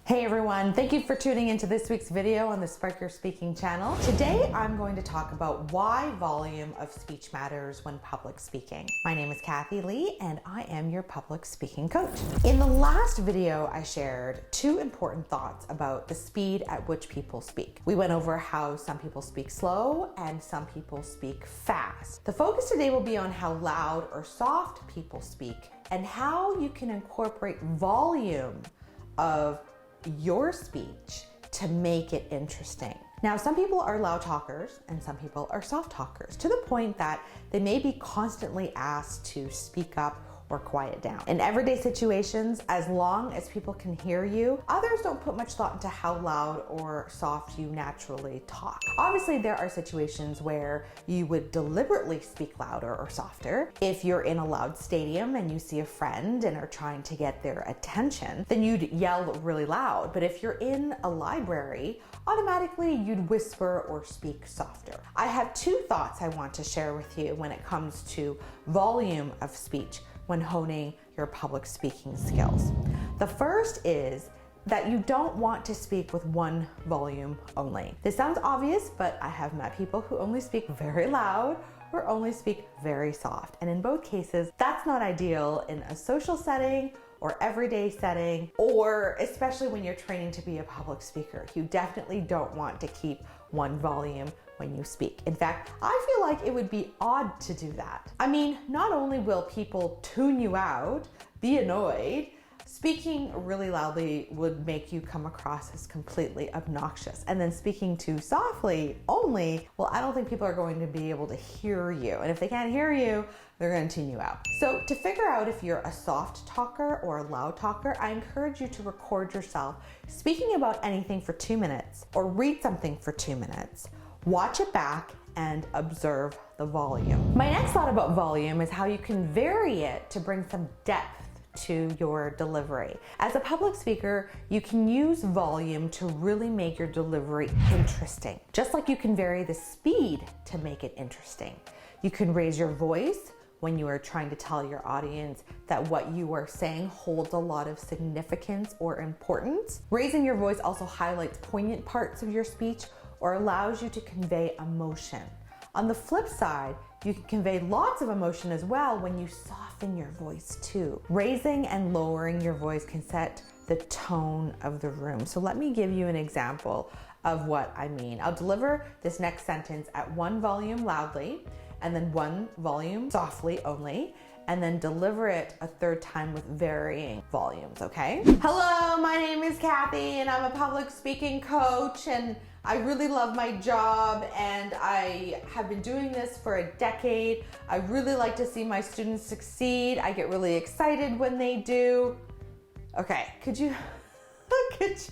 Hey everyone, thank you for tuning into this week's video on the Spark Your Speaking channel. Today I'm going to talk about why volume of speech matters when public speaking. My name is Kathy Lee and I am your public speaking coach. In the last video I shared two important thoughts about the speed at which people speak. We went over how some people speak slow and some people speak fast. The focus today will be on how loud or soft people speak and how you can incorporate volume of your speech to make it interesting. Now, some people are loud talkers and some people are soft talkers, to the point that they may be constantly asked to speak up or quiet down. In everyday situations, as long as people can hear you, others don't put much thought into how loud or soft you naturally talk. Obviously, there are situations where you would deliberately speak louder or softer. If you're in a loud stadium and you see a friend and are trying to get their attention, then you'd yell really loud. But if you're in a library, automatically you'd whisper or speak softer. I have two thoughts I want to share with you when it comes to volume of speech when honing your public speaking skills. The first is that you don't want to speak with one volume only. This sounds obvious, but I have met people who only speak very loud or only speak very soft. And in both cases, that's not ideal in a social setting or everyday setting, or especially when you're training to be a public speaker. You definitely don't want to keep one volume when you speak. In fact, I feel like it would be odd to do that. I mean, not only will people tune you out, be annoyed, speaking really loudly would make you come across as completely obnoxious. And then speaking too softly only, well, I don't think people are going to be able to hear you. And if they can't hear you, they're going to tune you out. So to figure out if you're a soft talker or a loud talker, I encourage you to record yourself speaking about anything for 2 minutes or read something for 2 minutes. Watch it back and observe the volume. My next thought about volume is how you can vary it to bring some depth to your delivery. As a public speaker, you can use volume to really make your delivery interesting. Just like you can vary the speed to make it interesting. You can raise your voice when you are trying to tell your audience that what you are saying holds a lot of significance or importance. Raising your voice also highlights poignant parts of your speech or allows you to convey emotion. On the flip side, you can convey lots of emotion as well when you soften your voice too. Raising and lowering your voice can set the tone of the room. So let me give you an example of what I mean. I'll deliver this next sentence at one volume loudly, and then one volume softly only, and then deliver it a third time with varying volumes, okay? Hello, my name is Kathy and I'm a public speaking coach, and I really love my job and I have been doing this for a decade. I really like to see my students succeed. I get really excited when they do. Okay, could you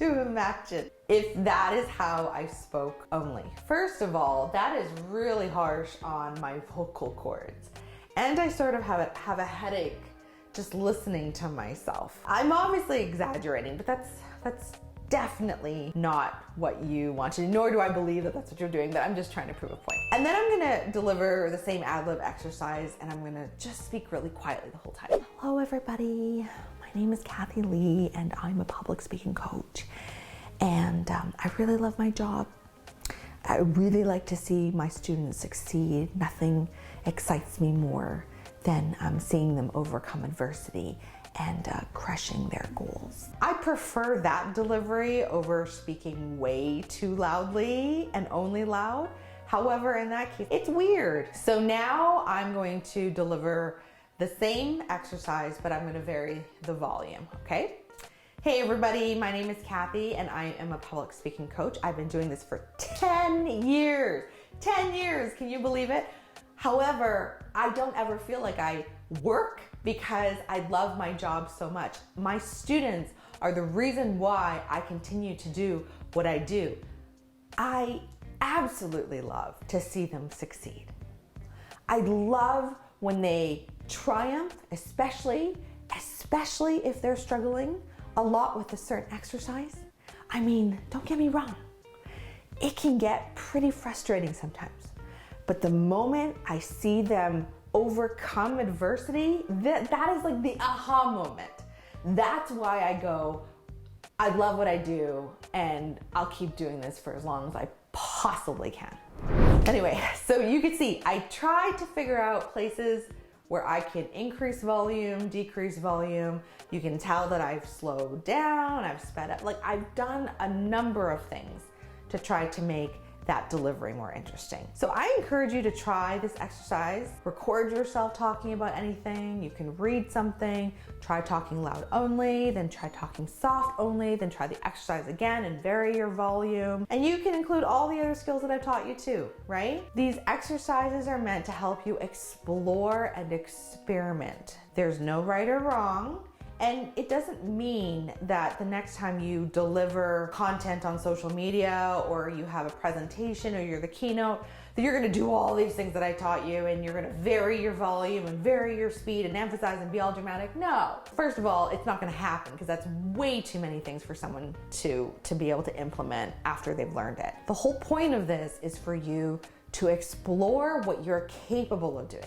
imagine if that is how I spoke only? First of all, that is really harsh on my vocal cords. And I sort of have a headache just listening to myself. I'm obviously exaggerating, but that's definitely not what you want to do, nor do I believe that that's what you're doing, but I'm just trying to prove a point. And then I'm gonna deliver the same ad-lib exercise and I'm gonna just speak really quietly the whole time. Hello everybody, my name is Kathy Lee and I'm a public speaking coach. And I really love my job. I really like to see my students succeed. Nothing excites me more than seeing them overcome adversity and crushing their goals. I prefer that delivery over speaking way too loudly and only loud. However, in that case, it's weird. So now I'm going to deliver the same exercise, but I'm going to vary the volume, okay? Hey everybody, my name is Kathy and I am a public speaking coach. I've been doing this for 10 years. 10 years, can you believe it? However, I don't ever feel like I work because I love my job so much. My students are the reason why I continue to do what I do. I absolutely love to see them succeed. I love when they triumph, especially if they're struggling a lot with a certain exercise. I mean, don't get me wrong, it can get pretty frustrating sometimes. But the moment I see them overcome adversity, that is like the aha moment. That's why I go, I love what I do and I'll keep doing this for as long as I possibly can. Anyway, so you can see I tried to figure out places where I can increase volume, decrease volume. You can tell that I've slowed down, I've sped up. Like, I've done a number of things to try to make that delivery more interesting. So I encourage you to try this exercise. Record yourself talking about anything. You can read something, try talking loud only, then try talking soft only, then try the exercise again and vary your volume. And you can include all the other skills that I've taught you too, right? These exercises are meant to help you explore and experiment. There's no right or wrong. And it doesn't mean that the next time you deliver content on social media or you have a presentation or you're the keynote, that you're gonna do all these things that I taught you and you're gonna vary your volume and vary your speed and emphasize and be all dramatic. No. First of all, it's not gonna happen because that's way too many things for someone to be able to implement after they've learned it. The whole point of this is for you to explore what you're capable of doing.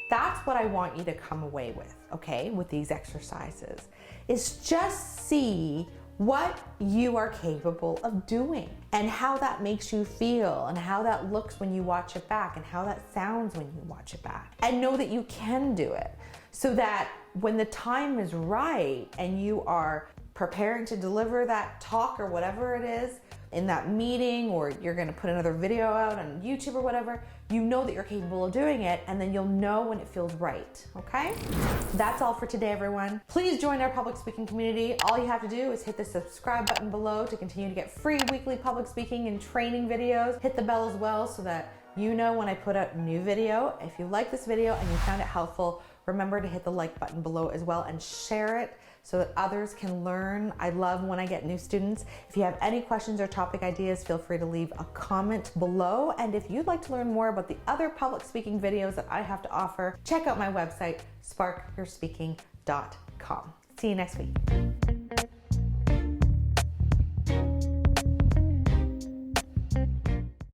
That's what I want you to come away with, okay, with these exercises, is just see what you are capable of doing and how that makes you feel and how that looks when you watch it back and how that sounds when you watch it back. And know that you can do it so that when the time is right and you are preparing to deliver that talk or whatever it is in that meeting, or you're gonna put another video out on YouTube or whatever, you know that you're capable of doing it, and then you'll know when it feels right, okay? That's all for today, everyone. Please join our public speaking community. All you have to do is hit the subscribe button below to continue to get free weekly public speaking and training videos. Hit the bell as well so that you know when I put out a new video. If you like this video and you found it helpful, remember to hit the like button below as well and share it so that others can learn. I love when I get new students. If you have any questions or topic ideas, feel free to leave a comment below. And if you'd like to learn more about the other public speaking videos that I have to offer, check out my website, sparkyourspeaking.com. See you next week.